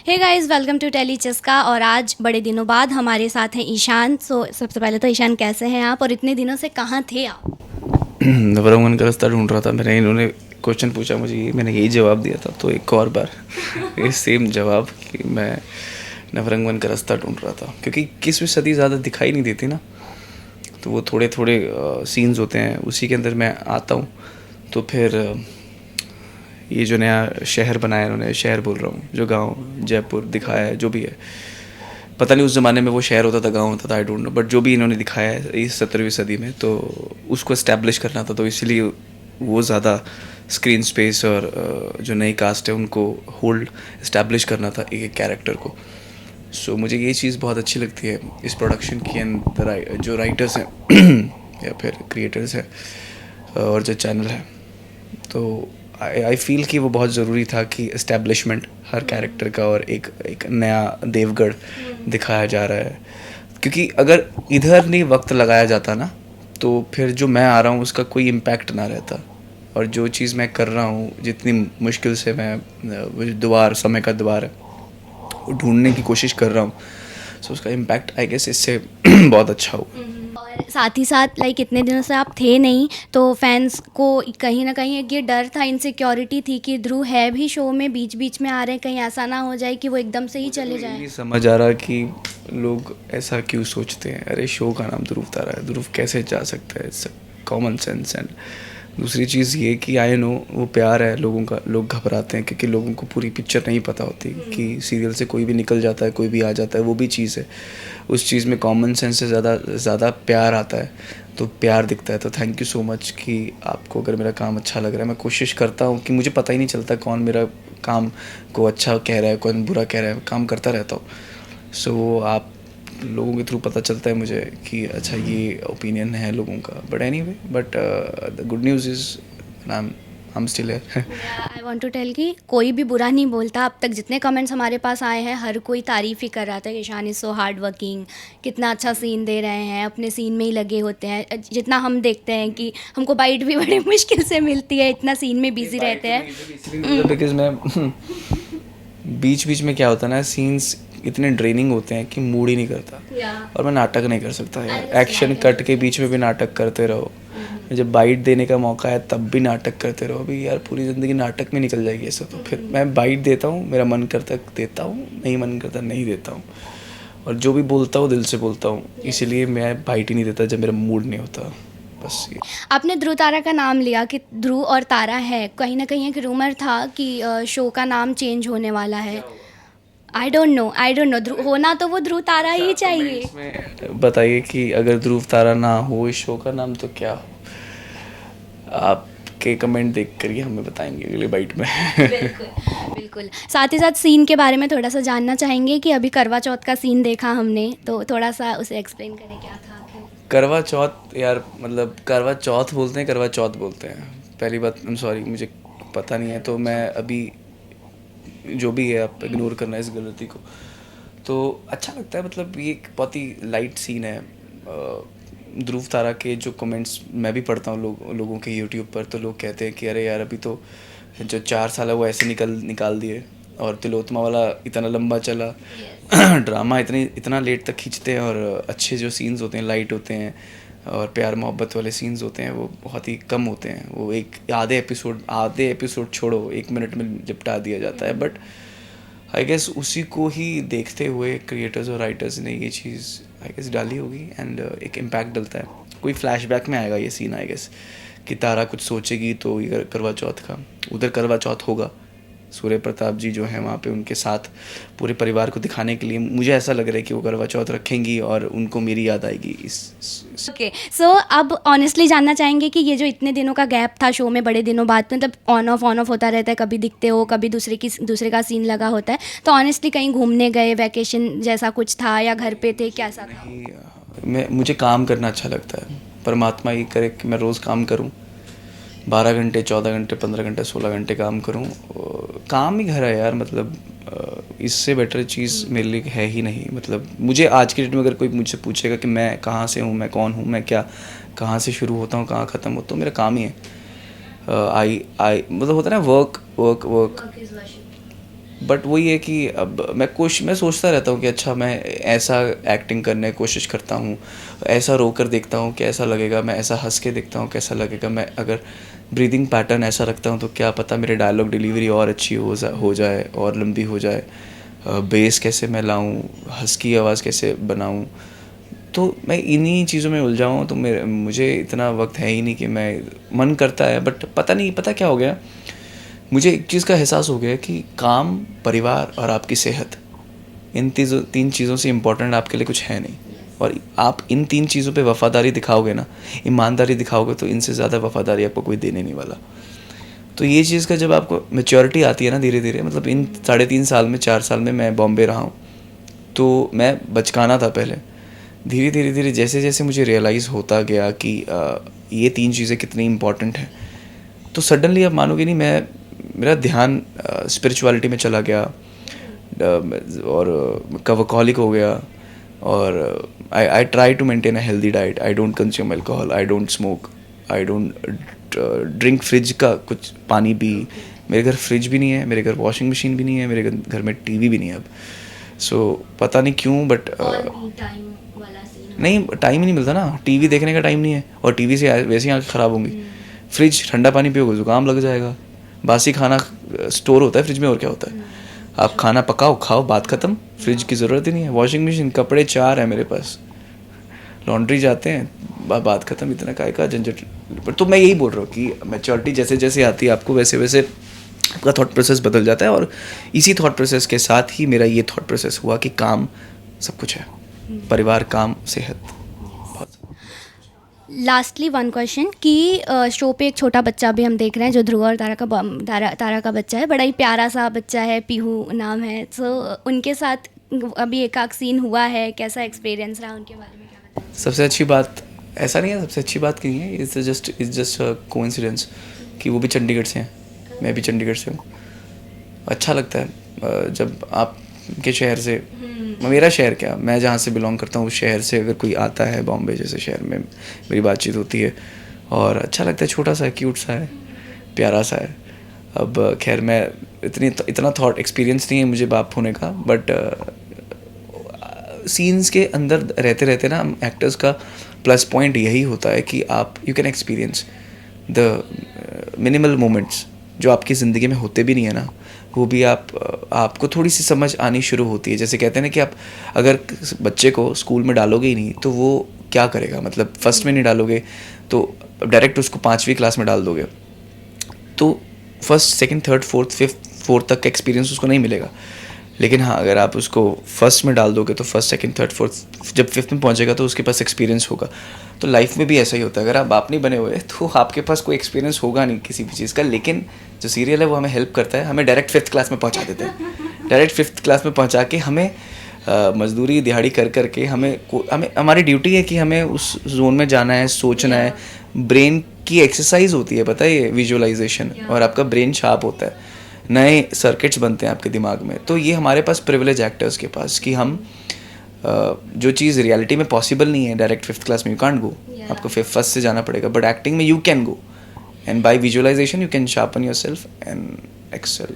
Hey guys, welcome to Telly Chaska. और आज बड़े दिनों बाद हमारे साथ हैं ईशान। सबसे पहले तो ईशान, कैसे हैं आप और इतने दिनों से कहाँ थे आप? नवरंगन का रास्ता ढूंढ रहा था। मैंने इन्होंने क्वेश्चन पूछा मुझे, मैंने यही जवाब दिया था, तो एक और बार ये सेम जवाब कि मैं नवरंगन का रास्ता ढूंढ रहा था, क्योंकि 21वीं सदी ज़्यादा दिखाई नहीं देती ना, तो वो थोड़े थोड़े सीन्स होते हैं, उसी के अंदर मैं आता हूँ। तो फिर ये जो नया शहर बनाया इन्होंने, शहर बोल रहा हूँ, जो गांव जयपुर दिखाया है, जो भी है, पता नहीं उस ज़माने में वो शहर होता था, गांव होता था, आई डोंट नो, बट जो भी इन्होंने दिखाया है इस 17वीं सदी में, तो उसको इस्टेब्लिश करना था। तो इसलिए वो ज़्यादा स्क्रीन स्पेस और जो नई कास्ट है उनको होल्ड इस्टेब्लिश करना था एक एक कैरेक्टर को। सो मुझे ये चीज़ बहुत अच्छी लगती है इस प्रोडक्शन की, एंड जो राइटर्स हैं या फिर क्रिएटर्स हैं और जो चैनल है, तो आई फील कि वो बहुत ज़रूरी था कि इस्टेब्लिशमेंट हर कैरेक्टर का, और एक एक नया देवगढ़ दिखाया जा रहा है। क्योंकि अगर इधर नहीं वक्त लगाया जाता ना, तो फिर जो मैं आ रहा हूँ उसका कोई इम्पैक्ट ना रहता, और जो चीज़ मैं कर रहा हूँ जितनी मुश्किल से मैं वो जो द्वार, समय का द्वार है, वो ढूंढने की कोशिश कर रहा हूँ, सो उसका इम्पैक्ट आई गेस इससे बहुत अच्छा हो। और साथ ही साथ लाइक इतने दिनों से आप थे नहीं, तो फैंस को कहीं ना कहीं एक ये डर था, इनसिक्योरिटी थी कि ध्रुव है भी शो में, बीच बीच में आ रहे हैं, कहीं ऐसा ना हो जाए कि वो एकदम से ही चले जाए। नहीं समझ आ रहा कि लोग ऐसा क्यों सोचते हैं। अरे शो का नाम ध्रुव तारा है, ध्रुव कैसे जा सकता है, इट्स कॉमन सेंस। एंड दूसरी चीज़ ये कि आई नो वो प्यार है लोगों का, लोग घबराते हैं क्योंकि लोगों को पूरी पिक्चर नहीं पता होती कि सीरियल से कोई भी निकल जाता है, कोई भी आ जाता है, वो भी चीज़ है। उस चीज़ में कॉमन सेंस से ज़्यादा प्यार आता है, तो प्यार दिखता है। तो थैंक यू सो मच कि आपको अगर मेरा काम अच्छा लग रहा है। मैं कोशिश करता हूँ कि मुझे पता ही नहीं चलता कौन मेरा काम को अच्छा कह रहा है, कौन बुरा कह रहा है, काम करता रहता हूँ। सो आप लोगों के थ्रू पता चलता है मुझे कि अच्छा ये ओपिनियन है लोगों का। But anyway, but the good news is I am still here. I want to tell कि कोई भी बुरा नहीं बोलता। अब तक जितने कमेंट्स हमारे पास आए हैं, हर कोई तारीफ़ ही कर रहा था कि Ishaan is so hard working, कितना अच्छा सीन दे रहे हैं, अपने सीन में ही लगे होते हैं। जितना हम देखते हैं कि हमको बाइट भी बड़ी मुश्किल से मिलती है, इतना सीन में बिजी रहते हैं। बिकॉज मैं बीच बीच में क्या होता है ना, सीन्स इतने ड्रेनिंग होते हैं कि मूड ही नहीं करता, और मैं नाटक नहीं कर सकता यार। एक्शन कट के बीच में भी नाटक करते रहो, जब बाइट देने का मौका है तब भी नाटक करते रहो, अभी यार पूरी ज़िंदगी नाटक में निकल जाएगी ऐसा। तो फिर मैं बाइट देता हूँ, मेरा मन करता देता हूँ, नहीं मन करता नहीं देता हूँ, और जो भी बोलता हूँ दिल से बोलता हूँ, इसीलिए मैं बाइट ही नहीं देता जब मेरा मूड नहीं होता, बस ये। आपने ध्रुव तारा का नाम लिया कि ध्रुव और तारा है, कहीं ना कहीं एक रूमर था कि शो का नाम चेंज होने वाला है। आई डोंट नो ध्रुव होना तो वो ध्रुव तारा ही चाहिए। कमेंट्स में बताइए कि अगर ध्रुव तारा ना हो इस शो का नाम तो क्या हो। आपके कमेंट देख कर ही हमें बताएंगे अगले बाइट में। बिल्कुल बिल्कुल। साथ ही साथ सीन के बारे में थोड़ा सा जानना चाहेंगे कि अभी करवा चौथ का सीन देखा हमने, तो थोड़ा सा उसे एक्सप्लेन करें क्या था, क्यों? करवा चौथ यार, मतलब करवा चौथ बोलते हैं, करवा चौथ बोलते हैं। पहली बात, आई एम सॉरी, मुझे पता नहीं है, तो मैं अभी जो भी है आप इग्नोर करना इस गलती को। तो अच्छा लगता है, मतलब ये एक बहुत ही लाइट सीन है। ध्रुव तारा के जो कमेंट्स मैं भी पढ़ता हूँ लोगों के यूट्यूब पर, तो लोग कहते हैं कि अरे यार अभी तो जो 4 साल है वो ऐसे निकाल दिए, और तिलोत्मा वाला इतना लंबा चला। ड्रामा इतना लेट तक खींचते हैं, और अच्छे जो सीन्स होते हैं लाइट होते हैं, और प्यार मोहब्बत वाले सीन्स होते हैं वो बहुत ही कम होते हैं। वो एक आधे एपिसोड छोड़ो 1 मिनट में निपटा दिया जाता है। बट आई गेस उसी को ही देखते हुए क्रिएटर्स और राइटर्स ने ये चीज़ आई गेस डाली होगी, एंड एक इम्पैक्ट डलता है। कोई फ्लैशबैक में आएगा ये सीन आई गेस, कि तारा कुछ सोचेगी तो ये करवा चौथ का, उधर करवा चौथ होगा। सूर्य प्रताप जी जो हैं वहाँ पे उनके साथ पूरे परिवार को दिखाने के लिए मुझे ऐसा लग रहा है कि वो करवा चौथ रखेंगी, और उनको मेरी याद आएगी इस ओके, सो अब ऑनेस्टली जानना चाहेंगे कि ये जो इतने दिनों का गैप था शो में, बड़े दिनों बाद, मतलब ऑन ऑफ होता रहता है, कभी दिखते हो, कभी दूसरे का सीन लगा होता है, तो ऑनेस्टली कहीं घूमने गए, वैकेशन जैसा कुछ था, या घर पे थे, कैसा था? मुझे काम करना अच्छा लगता है। परमात्मा ये करे कि मैं रोज़ काम करूं, 12 घंटे, 14 घंटे, 15 घंटे, 16 घंटे काम करूं। काम ही घर है यार, मतलब इससे बेटर चीज़ मेरे लिए है ही नहीं। मतलब मुझे आज की डेट में अगर कोई मुझसे पूछेगा कि मैं कहाँ से हूँ, मैं कौन हूँ, मैं क्या, कहाँ से शुरू होता हूँ, कहाँ ख़त्म होता हूँ, मेरा काम ही है। आई आई मतलब होता है ना, वर्क वर्क वर्क। बट वही है कि अब मैं सोचता रहता हूँ कि अच्छा मैं ऐसा एक्टिंग करने की कोशिश करता हूँ, ऐसा रो कर देखता हूँ कैसा लगेगा, मैं ऐसा हंस के देखता हूँ कैसा लगेगा, मैं अगर ब्रीदिंग पैटर्न ऐसा रखता हूँ तो क्या पता मेरे डायलॉग डिलीवरी और अच्छी हो जाए और लंबी हो जाए, बेस कैसे मैं लाऊं, हस्की आवाज़ कैसे बनाऊं। तो मैं इन्हीं चीज़ों में उलझा हूँ, तो मुझे इतना वक्त है ही नहीं कि मैं, मन करता है बट पता क्या हो गया, मुझे एक चीज़ का एहसास हो गया कि काम, परिवार और आपकी सेहत, इन तीन चीज़ों से इम्पोर्टेंट आपके लिए कुछ है नहीं। और आप इन 3 चीज़ों पे वफ़ादारी दिखाओगे ना, ईमानदारी दिखाओगे, तो इनसे ज़्यादा वफ़ादारी आपको कोई देने नहीं वाला। तो ये चीज़ का जब आपको मैच्योरिटी आती है ना धीरे धीरे, मतलब इन 3.5 साल में 4 साल में मैं बॉम्बे रहा हूँ, तो मैं बचकाना था पहले, धीरे धीरे धीरे जैसे जैसे मुझे रियलाइज़ होता गया कि ये 3 चीज़ें कितनी इंपॉर्टेंट हैं, तो सडनली आप मानोगे नहीं, मेरा ध्यान स्पिरिचुअलिटी में चला गया, और वर्कहॉलिक हो गया, और I try to maintain a healthy diet, I don't consume alcohol, I don't smoke, I don't drink fridge का कुछ पानी भी, मेरे घर फ्रिज भी नहीं है, मेरे घर वॉशिंग मशीन भी नहीं है, मेरे घर में टीवी भी नहीं है अब। सो पता नहीं क्यों बट नहीं, टाइम ही नहीं मिलता ना, टीवी देखने का टाइम नहीं है, और टीवी से वैसे ही आँखें ख़राब होंगी, फ्रिज ठंडा पानी पियोगे ज़ुकाम लग जाएगा, बासी खाना स्टोर होता है फ्रिज में, और क्या होता है, आप खाना पकाओ खाओ बात ख़त्म, फ्रिज की ज़रूरत ही नहीं है। वॉशिंग मशीन, कपड़े 4 हैं मेरे पास, लॉन्ड्री जाते हैं, बात ख़त्म, इतना काय का झंझट। तो मैं यही बोल रहा हूँ कि मैच्योरिटी जैसे जैसे आती है आपको, वैसे वैसे आपका थॉट प्रोसेस बदल जाता है, और इसी थॉट प्रोसेस के साथ ही मेरा ये थॉट प्रोसेस हुआ कि काम सब कुछ है, परिवार, काम, सेहत, बहुत। लास्टली वन क्वेश्चन कि शो पे एक छोटा बच्चा भी हम देख रहे हैं जो ध्रुव और तारा का बच्चा है, बड़ा ही प्यारा सा बच्चा है, पीहू नाम है। सो उनके साथ अभी एक आध सीन हुआ है, कैसा एक्सपीरियंस रहा, उनके बारे में क्या बताएं? सबसे अच्छी बात, ऐसा नहीं है सबसे अच्छी बात कहीं है, इट्स जस्ट कोइंसिडेंस कि वो भी चंडीगढ़ से हैं, मैं भी चंडीगढ़ से हूँ। अच्छा लगता है जब आपके शहर से, मेरा शहर क्या, मैं जहाँ से बिलोंग करता हूँ उस शहर से अगर कोई आता है, बॉम्बे जैसे शहर में मेरी बातचीत होती है, और अच्छा लगता है, छोटा सा है, क्यूट सा है, प्यारा सा है। अब खैर मैं इतना थॉट एक्सपीरियंस नहीं है मुझे बाप होने का, बट सीन्स के अंदर रहते रहते ना, एक्टर्स का प्लस पॉइंट यही होता है कि आप you can experience the minimal moments जो आपकी ज़िंदगी में होते भी नहीं है ना, वो भी आपको थोड़ी सी समझ आनी शुरू होती है। जैसे कहते हैं ना कि आप अगर बच्चे को स्कूल में डालोगे ही नहीं तो वो क्या करेगा, मतलब फर्स्ट में नहीं डालोगे तो डायरेक्ट उसको 5वीं क्लास में डाल दोगे, तो फर्स्ट, सेकंड, थर्ड, फोर्थ तक का एक्सपीरियंस उसको नहीं मिलेगा। लेकिन हाँ, अगर आप उसको फर्स्ट में डाल दोगे तो फर्स्ट, सेकंड, थर्ड, फोर्थ, जब 5th में पहुंचेगा तो उसके पास एक्सपीरियंस होगा। तो लाइफ में भी ऐसा ही होता है, अगर आप बाप नहीं बने हुए तो आपके पास कोई एक्सपीरियंस होगा नहीं किसी भी चीज़ का। लेकिन जो सीरियल है वो हमें हेल्प करता है, हमें डायरेक्ट 5th क्लास में पहुँचा देते हैं, डायरेक्ट 5th क्लास में पहुँचा के हमें मजदूरी दिहाड़ी कर करके हमें हमारी ड्यूटी है कि हमें उस जोन में जाना है, सोचना है, ब्रेन की एक्सरसाइज होती है, पता है ये विजुअलाइजेशन, और आपका ब्रेन शार्प होता है, नए सर्किट्स बनते हैं आपके दिमाग में। तो ये हमारे पास प्रिविलेज एक्टर्स के पास कि हम जो चीज़ रियलिटी में पॉसिबल नहीं है डायरेक्ट 5th क्लास में, यू कांट गो, आपको फर्स्ट से जाना पड़ेगा, बट एक्टिंग में you can go, and by visualization you can sharpen yourself and Excel.